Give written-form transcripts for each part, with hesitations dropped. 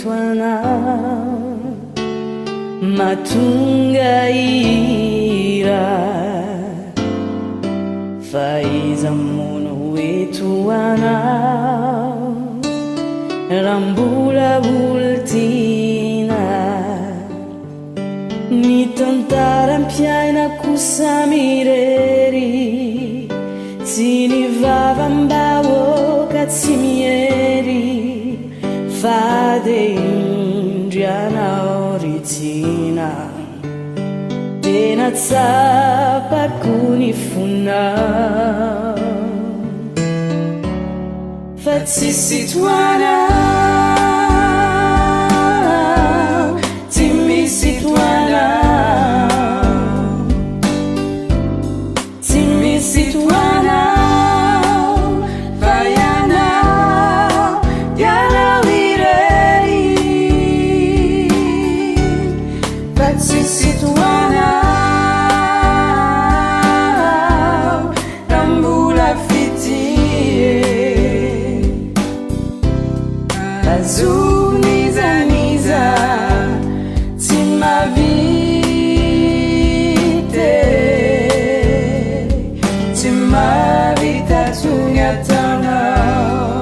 twanao matunga ira faiza mono wetu anao rambula bultina ni tantara mpiaina kusamireri tini vava mbawoka tsimieri fade indiana oritina tena tsapa kunifuna fa tsisy toanao tsy misy toanao tsy misy toanao fa ianao ianao irery fa tsisy toanao raha mbola fitie azonizaniza tsy mavite tsy mavita toniatanao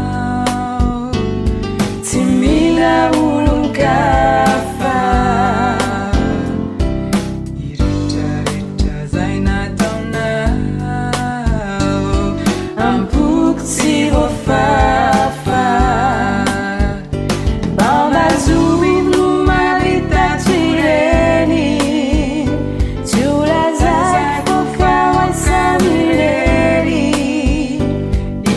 ifanazanao tsy mila olon-kafa iretraretra zay nataonao ampoky tsy voafafa bambazoino mavitatsy ireny tsy olazay fofa oasamileny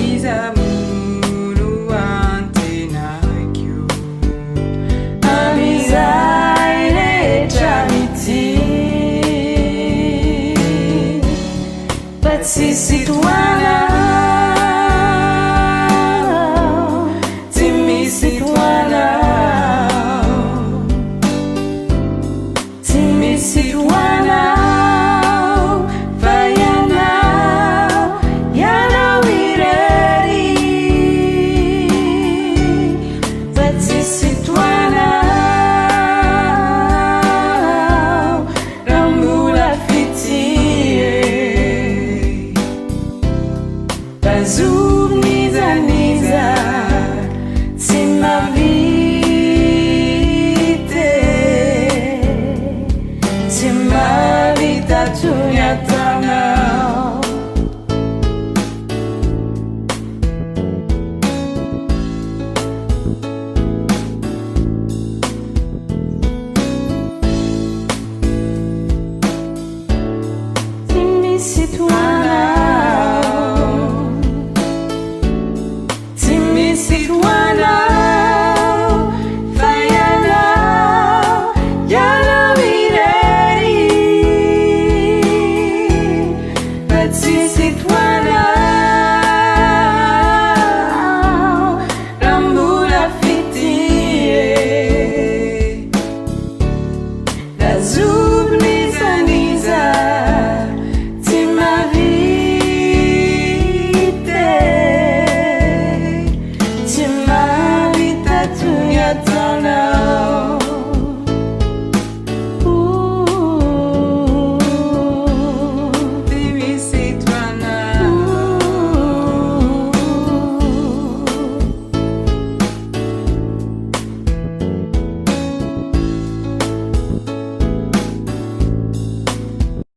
iza molo antenakio amizay rehetra mity fa tsisy toanao tsy misy toanao tsy misy toanao fa ianao ianao irery fa tsisy toanao raha mbola fitie azonizaniza tsy mavite tsy mavita toniatanao tsy misy toanao